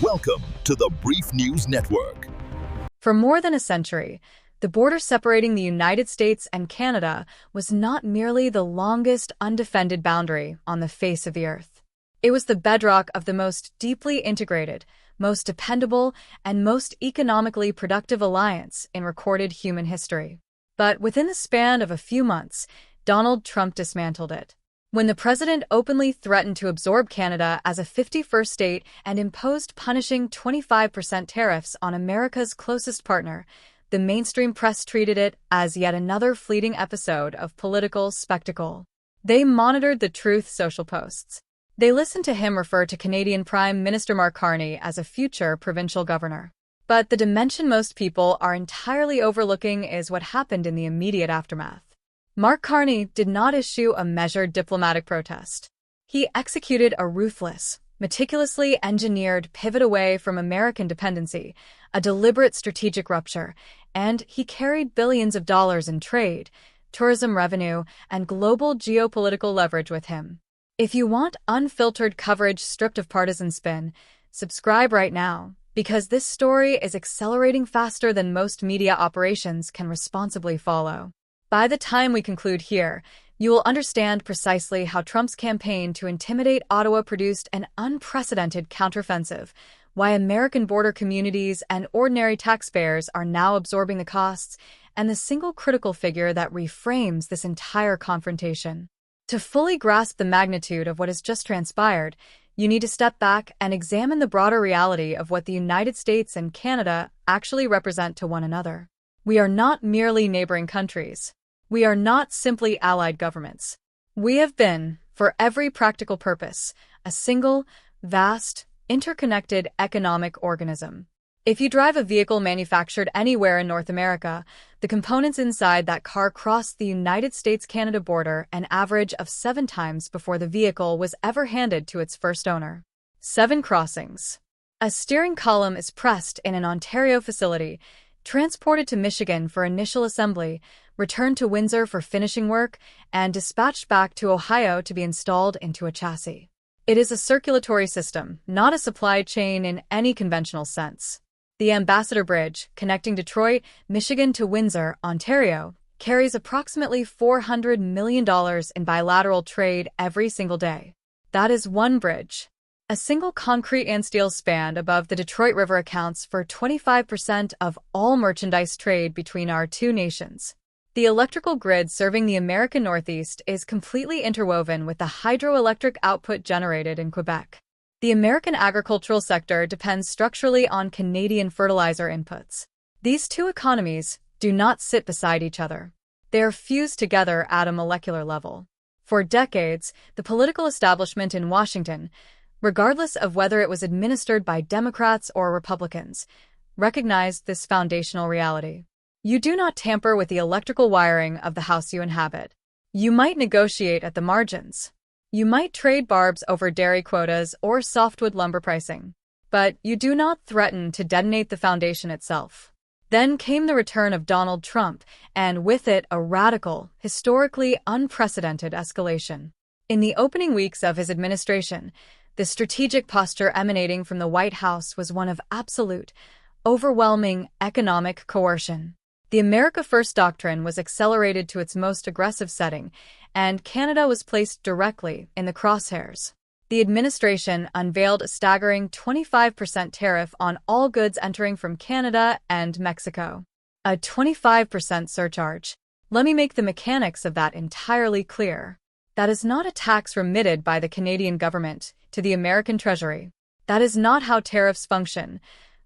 Welcome to the Brief News Network. For more than a century, the border separating the United States and Canada was not merely the longest undefended boundary on the face of the earth. It was the bedrock of the most deeply integrated, most dependable, and most economically productive alliance in recorded human history. But within the span of a few months, Donald Trump dismantled it. When the president openly threatened to absorb Canada as a 51st state and imposed punishing 25% tariffs on America's closest partner, the mainstream press treated it as yet another fleeting episode of political spectacle. They monitored the Truth Social posts. They listened to him refer to Canadian Prime Minister Mark Carney as a future provincial governor. But the dimension most people are entirely overlooking is what happened in the immediate aftermath. Mark Carney did not issue a measured diplomatic protest. He executed a ruthless, meticulously engineered pivot away from American dependency, a deliberate strategic rupture, and he carried billions of dollars in trade, tourism revenue, and global geopolitical leverage with him. If you want unfiltered coverage stripped of partisan spin, subscribe right now, because this story is accelerating faster than most media operations can responsibly follow. By the time we conclude here, you will understand precisely how Trump's campaign to intimidate Ottawa produced an unprecedented counteroffensive, why American border communities and ordinary taxpayers are now absorbing the costs, and the single critical figure that reframes this entire confrontation. To fully grasp the magnitude of what has just transpired, you need to step back and examine the broader reality of what the United States and Canada actually represent to one another. We are not merely neighboring countries. We are not simply allied governments. We have been, for every practical purpose, a single, vast, interconnected economic organism. If you drive a vehicle manufactured anywhere in North America, the components inside that car crossed the United States-Canada border an average of 7 times before the vehicle was ever handed to its first owner. 7 crossings. A steering column is pressed in an Ontario facility, transported to Michigan for initial assembly, returned to Windsor for finishing work, and dispatched back to Ohio to be installed into a chassis. It is a circulatory system, not a supply chain in any conventional sense. The Ambassador Bridge, connecting Detroit, Michigan to Windsor, Ontario, carries approximately $400 million in bilateral trade every single day. That is one bridge. A single concrete and steel span above the Detroit River accounts for 25% of all merchandise trade between our two nations. The electrical grid serving the American Northeast is completely interwoven with the hydroelectric output generated in Quebec. The American agricultural sector depends structurally on Canadian fertilizer inputs. These two economies do not sit beside each other. They are fused together at a molecular level. For decades, the political establishment in Washington, regardless of whether it was administered by Democrats or Republicans, recognized this foundational reality. You do not tamper with the electrical wiring of the house you inhabit. You might negotiate at the margins. You might trade barbs over dairy quotas or softwood lumber pricing. But you do not threaten to detonate the foundation itself. Then came the return of Donald Trump, and with it a radical, historically unprecedented escalation. In the opening weeks of his administration, the strategic posture emanating from the White House was one of absolute, overwhelming economic coercion. The America First doctrine was accelerated to its most aggressive setting, and Canada was placed directly in the crosshairs. The administration unveiled a staggering 25% tariff on all goods entering from Canada and Mexico. A 25% surcharge. Let me make the mechanics of that entirely clear. That is not a tax remitted by the Canadian government to the American Treasury. That is not how tariffs function,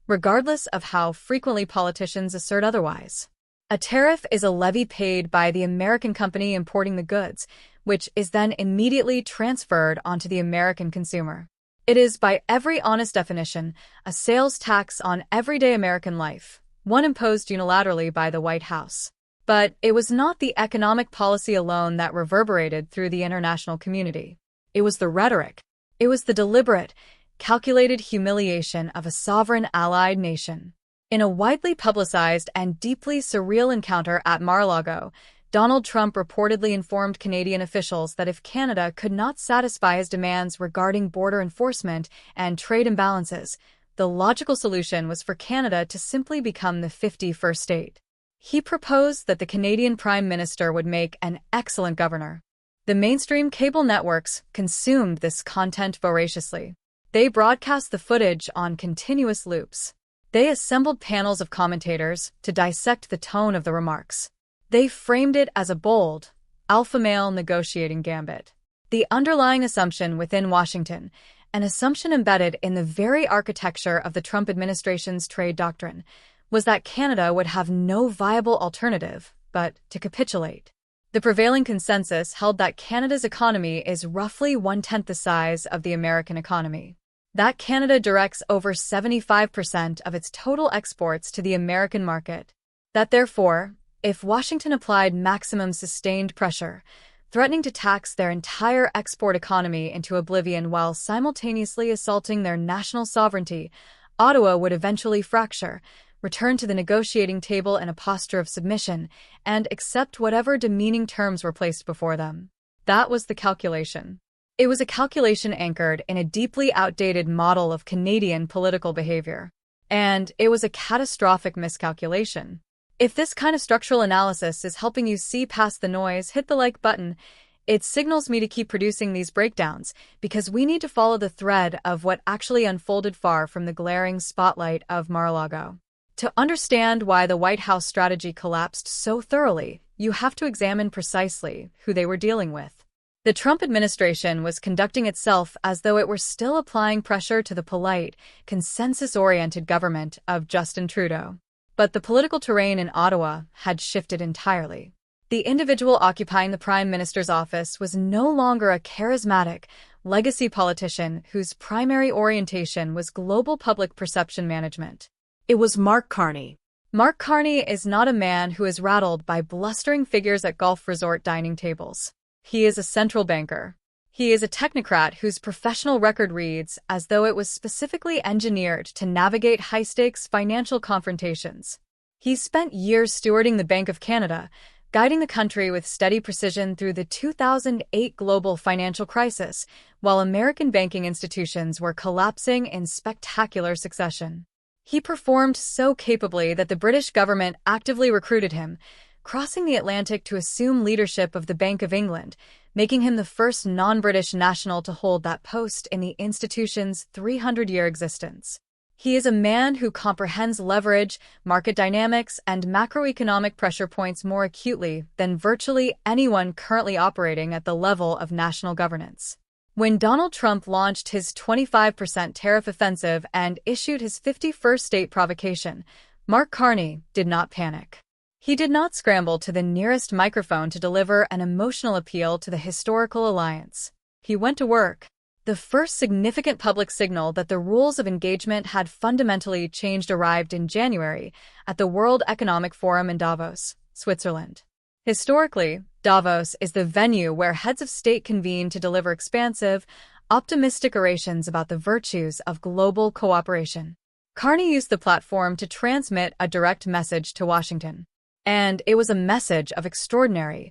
regardless of how frequently politicians assert otherwise. A tariff is a levy paid by the American company importing the goods, which is then immediately transferred onto the American consumer. It is, by every honest definition, a sales tax on everyday American life, one imposed unilaterally by the White House. But it was not the economic policy alone that reverberated through the international community. It was the rhetoric. It was the deliberate, calculated humiliation of a sovereign allied nation. In a widely publicized and deeply surreal encounter at Mar-a-Lago, Donald Trump reportedly informed Canadian officials that if Canada could not satisfy his demands regarding border enforcement and trade imbalances, the logical solution was for Canada to simply become the 51st state. He proposed that the Canadian Prime Minister would make an excellent governor. The mainstream cable networks consumed this content voraciously. They broadcast the footage on continuous loops. They assembled panels of commentators to dissect the tone of the remarks. They framed it as a bold, alpha male negotiating gambit. The underlying assumption within Washington, an assumption embedded in the very architecture of the Trump administration's trade doctrine, was that Canada would have no viable alternative but to capitulate. The prevailing consensus held that Canada's economy is roughly one-tenth the size of the American economy. That Canada directs over 75% of its total exports to the American market. That therefore, if Washington applied maximum sustained pressure, threatening to tax their entire export economy into oblivion while simultaneously assaulting their national sovereignty, Ottawa would eventually fracture, return to the negotiating table in a posture of submission, and accept whatever demeaning terms were placed before them. That was the calculation. It was a calculation anchored in a deeply outdated model of Canadian political behavior. And it was a catastrophic miscalculation. If this kind of structural analysis is helping you see past the noise, hit the like button. It signals me to keep producing these breakdowns because we need to follow the thread of what actually unfolded far from the glaring spotlight of Mar-a-Lago. To understand why the White House strategy collapsed so thoroughly, you have to examine precisely who they were dealing with. The Trump administration was conducting itself as though it were still applying pressure to the polite, consensus-oriented government of Justin Trudeau. But the political terrain in Ottawa had shifted entirely. The individual occupying the Prime Minister's office was no longer a charismatic, legacy politician whose primary orientation was global public perception management. It was Mark Carney. Mark Carney is not a man who is rattled by blustering figures at golf resort dining tables. He is a central banker. He is a technocrat whose professional record reads as though it was specifically engineered to navigate high-stakes financial confrontations. He spent years stewarding the Bank of Canada, guiding the country with steady precision through the 2008 global financial crisis, while American banking institutions were collapsing in spectacular succession. He performed so capably that the British government actively recruited him, crossing the Atlantic to assume leadership of the Bank of England, making him the first non-British national to hold that post in the institution's 300-year existence. He is a man who comprehends leverage, market dynamics, and macroeconomic pressure points more acutely than virtually anyone currently operating at the level of national governance. When Donald Trump launched his 25% tariff offensive and issued his 51st state provocation, Mark Carney did not panic. He did not scramble to the nearest microphone to deliver an emotional appeal to the historical alliance. He went to work. The first significant public signal that the rules of engagement had fundamentally changed arrived in January at the World Economic Forum in Davos, Switzerland. Historically, Davos is the venue where heads of state convene to deliver expansive, optimistic orations about the virtues of global cooperation. Carney used the platform to transmit a direct message to Washington. And it was a message of extraordinary,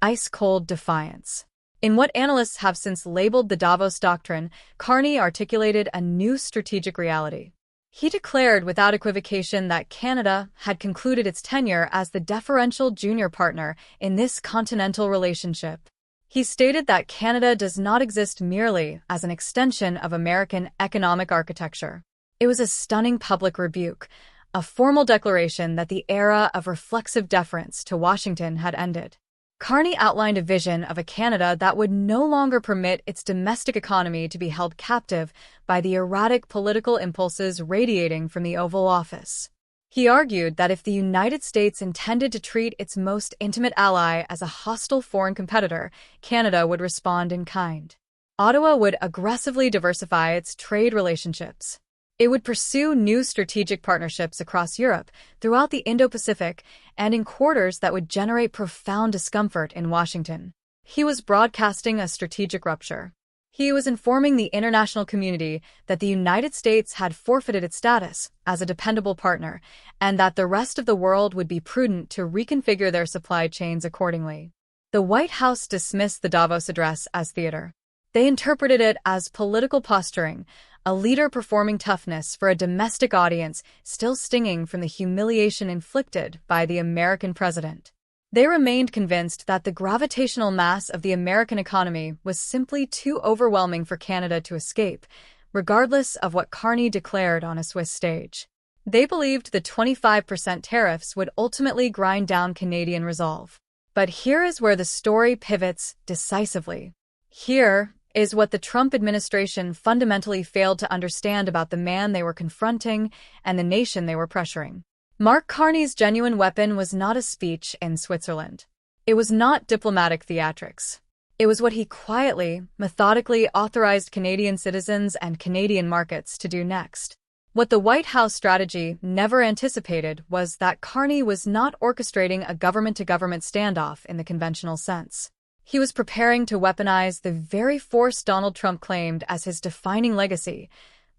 ice-cold defiance. In what analysts have since labeled the Davos Doctrine, Carney articulated a new strategic reality. He declared without equivocation that Canada had concluded its tenure as the deferential junior partner in this continental relationship. He stated that Canada does not exist merely as an extension of American economic architecture. It was a stunning public rebuke, a formal declaration that the era of reflexive deference to Washington had ended. Carney outlined a vision of a Canada that would no longer permit its domestic economy to be held captive by the erratic political impulses radiating from the Oval Office. He argued that if the United States intended to treat its most intimate ally as a hostile foreign competitor, Canada would respond in kind. Ottawa would aggressively diversify its trade relationships. It would pursue new strategic partnerships across Europe, throughout the Indo-Pacific, and in quarters that would generate profound discomfort in Washington. He was broadcasting a strategic rupture. He was informing the international community that the United States had forfeited its status as a dependable partner, and that the rest of the world would be prudent to reconfigure their supply chains accordingly. The White House dismissed the Davos address as theater. They interpreted it as political posturing, a leader performing toughness for a domestic audience still stinging from the humiliation inflicted by the American president. They remained convinced that the gravitational mass of the American economy was simply too overwhelming for Canada to escape, regardless of what Carney declared on a Swiss stage. They believed the 25% tariffs would ultimately grind down Canadian resolve. But here is where the story pivots decisively. Here is what the Trump administration fundamentally failed to understand about the man they were confronting and the nation they were pressuring. Mark Carney's genuine weapon was not a speech in Switzerland. It was not diplomatic theatrics. It was what he quietly, methodically authorized Canadian citizens and Canadian markets to do next. What the White House strategy never anticipated was that Carney was not orchestrating a government-to-government standoff in the conventional sense. He was preparing to weaponize the very force Donald Trump claimed as his defining legacy,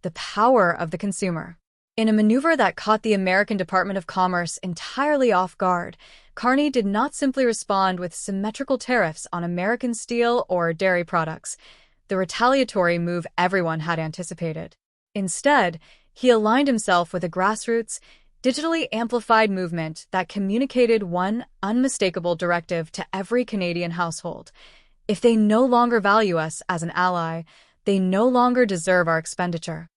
the power of the consumer. In a maneuver that caught the American Department of Commerce entirely off guard, Carney did not simply respond with symmetrical tariffs on American steel or dairy products, the retaliatory move everyone had anticipated. Instead, he aligned himself with a grassroots, digitally amplified movement that communicated one unmistakable directive to every Canadian household. If they no longer value us as an ally, they no longer deserve our expenditure.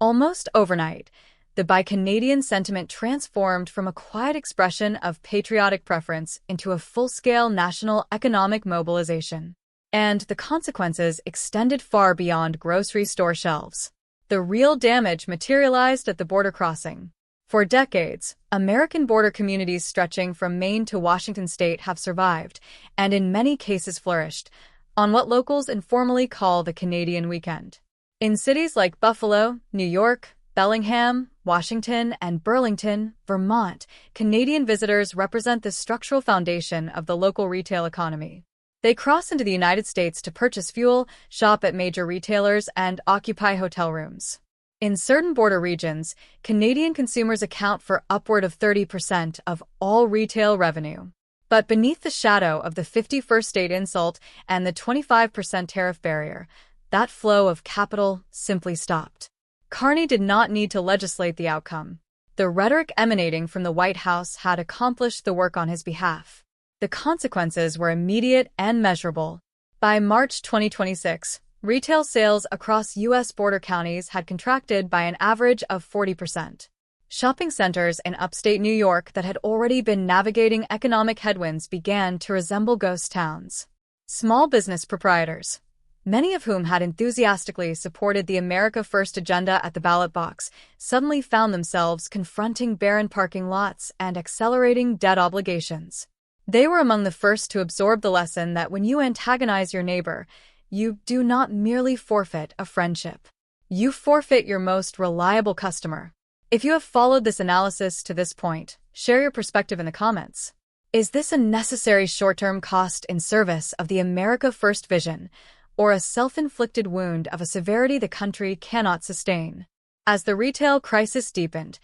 Almost overnight, the bi-Canadian sentiment transformed from a quiet expression of patriotic preference into a full-scale national economic mobilization. And the consequences extended far beyond grocery store shelves. The real damage materialized at the border crossing. For decades, American border communities stretching from Maine to Washington state have survived, and in many cases flourished, on what locals informally call the Canadian weekend. In cities like Buffalo, New York, Bellingham, Washington, and Burlington, Vermont, Canadian visitors represent the structural foundation of the local retail economy. They cross into the United States to purchase fuel, shop at major retailers, and occupy hotel rooms. In certain border regions, Canadian consumers account for upward of 30% of all retail revenue. But beneath the shadow of the 51st state insult and the 25% tariff barrier, that flow of capital simply stopped. Carney did not need to legislate the outcome. The rhetoric emanating from the White House had accomplished the work on his behalf. The consequences were immediate and measurable. By March 2026, retail sales across U.S. border counties had contracted by an average of 40%. Shopping centers in upstate New York that had already been navigating economic headwinds began to resemble ghost towns. Small business proprietors, many of whom had enthusiastically supported the America First agenda at the ballot box, suddenly found themselves confronting barren parking lots and accelerating debt obligations. They were among the first to absorb the lesson that when you antagonize your neighbor, you do not merely forfeit a friendship. You forfeit your most reliable customer. If you have followed this analysis to this point, share your perspective in the comments. Is this a necessary short-term cost in service of the America First vision, or a self-inflicted wound of a severity the country cannot sustain? As the retail crisis deepened,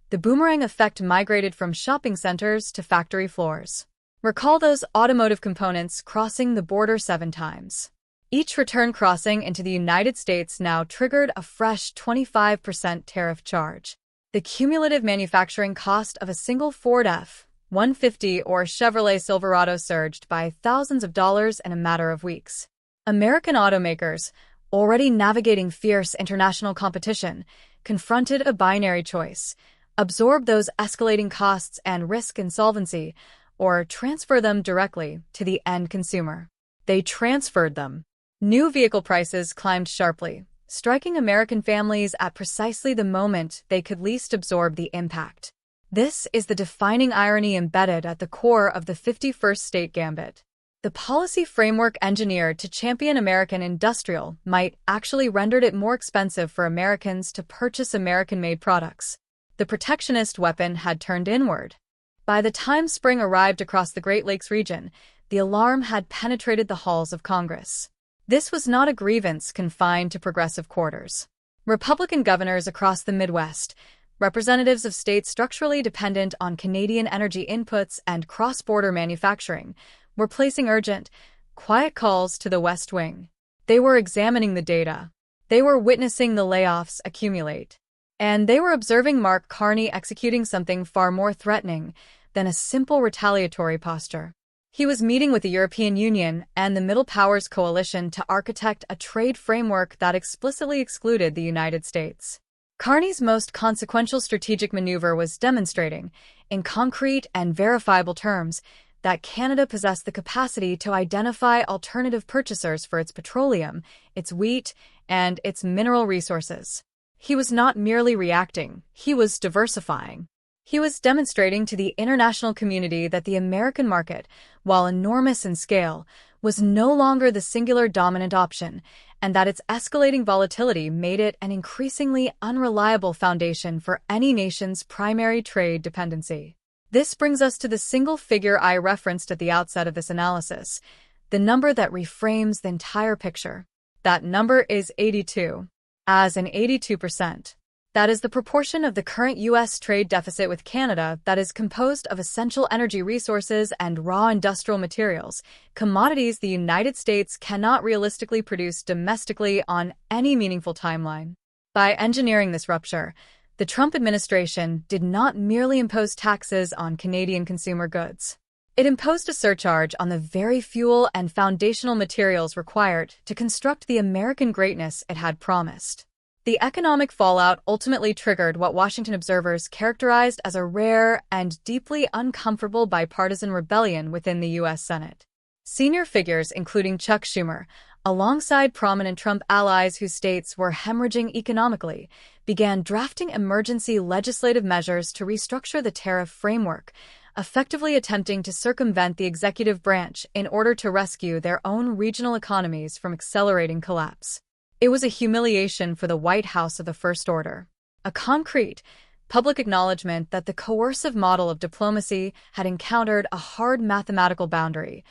the boomerang effect migrated from shopping centers to factory floors. Recall those automotive components crossing the border 7 times. Each return crossing into the United States now triggered a fresh 25% tariff charge. The cumulative manufacturing cost of a single Ford F-150 or Chevrolet Silverado surged by thousands of dollars in a matter of weeks. American automakers, already navigating fierce international competition, confronted a binary choice: absorb those escalating costs and risk insolvency, or transfer them directly to the end consumer. They transferred them. New vehicle prices climbed sharply, striking American families at precisely the moment they could least absorb the impact. This is the defining irony embedded at the core of the 51st state gambit. The policy framework engineered to champion American industrial might actually rendered it more expensive for Americans to purchase American-made products. The protectionist weapon had turned inward. By the time spring arrived across the Great Lakes region, the alarm had penetrated the halls of Congress. This was not a grievance confined to progressive quarters. Republican governors across the Midwest, representatives of states structurally dependent on Canadian energy inputs and cross-border manufacturing, were placing urgent, quiet calls to the West Wing. They were examining the data. They were witnessing the layoffs accumulate. And they were observing Mark Carney executing something far more threatening than a simple retaliatory posture. He was meeting with the European Union and the Middle Powers Coalition to architect a trade framework that explicitly excluded the United States. Carney's most consequential strategic maneuver was demonstrating, in concrete and verifiable terms, that Canada possessed the capacity to identify alternative purchasers for its petroleum, its wheat, and its mineral resources. He was not merely reacting, he was diversifying. He was demonstrating to the international community that the American market, while enormous in scale, was no longer the singular dominant option, and that its escalating volatility made it an increasingly unreliable foundation for any nation's primary trade dependency. This brings us to the single figure I referenced at the outset of this analysis, the number that reframes the entire picture. That number is 82. As in 82%. That is the proportion of the current U.S. trade deficit with Canada that is composed of essential energy resources and raw industrial materials, commodities the United States cannot realistically produce domestically on any meaningful timeline. By engineering this rupture, the Trump administration did not merely impose taxes on Canadian consumer goods. It imposed a surcharge on the very fuel and foundational materials required to construct the American greatness it had promised. The economic fallout ultimately triggered what Washington observers characterized as a rare and deeply uncomfortable bipartisan rebellion within the U.S. Senate. Senior figures, including Chuck Schumer, alongside prominent Trump allies whose states were hemorrhaging economically, began drafting emergency legislative measures to restructure the tariff framework, effectively attempting to circumvent the executive branch in order to rescue their own regional economies from accelerating collapse. It was a humiliation for the White House of the First Order, a concrete, public acknowledgement that the coercive model of diplomacy had encountered a hard mathematical boundary,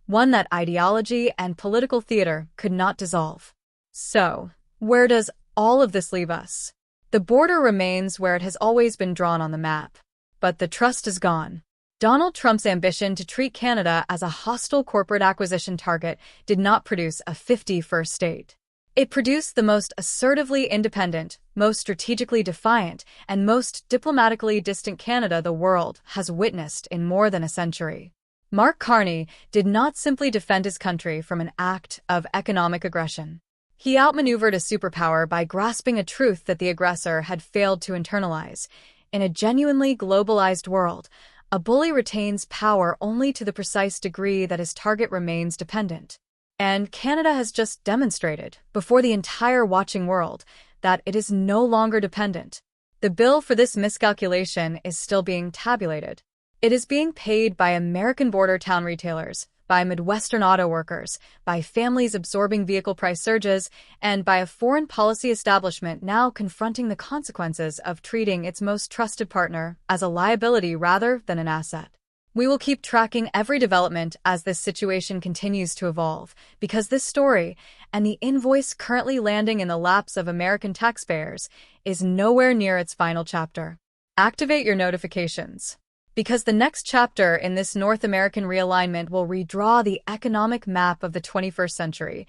one that ideology and political theater could not dissolve. So, where does all of this leave us? The border remains where it has always been drawn on the map, but the trust is gone. Donald Trump's ambition to treat Canada as a hostile corporate acquisition target did not produce a 51st state. It produced the most assertively independent, most strategically defiant, and most diplomatically distant Canada the world has witnessed in more than a century. Mark Carney did not simply defend his country from an act of economic aggression. He outmaneuvered a superpower by grasping a truth that the aggressor had failed to internalize. In a genuinely globalized world, a bully retains power only to the precise degree that his target remains dependent. And Canada has just demonstrated, before the entire watching world, that it is no longer dependent. The bill for this miscalculation is still being tabulated. It is being paid by American border town retailers, by Midwestern auto workers, by families absorbing vehicle price surges, and by a foreign policy establishment now confronting the consequences of treating its most trusted partner as a liability rather than an asset. We will keep tracking every development as this situation continues to evolve, because this story, and the invoice currently landing in the laps of American taxpayers, is nowhere near its final chapter. Activate your notifications, because the next chapter in this North American realignment will redraw the economic map of the 21st century,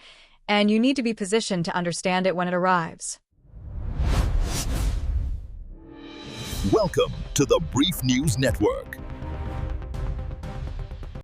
and you need to be positioned to understand it when it arrives. Welcome to the Brief News Network.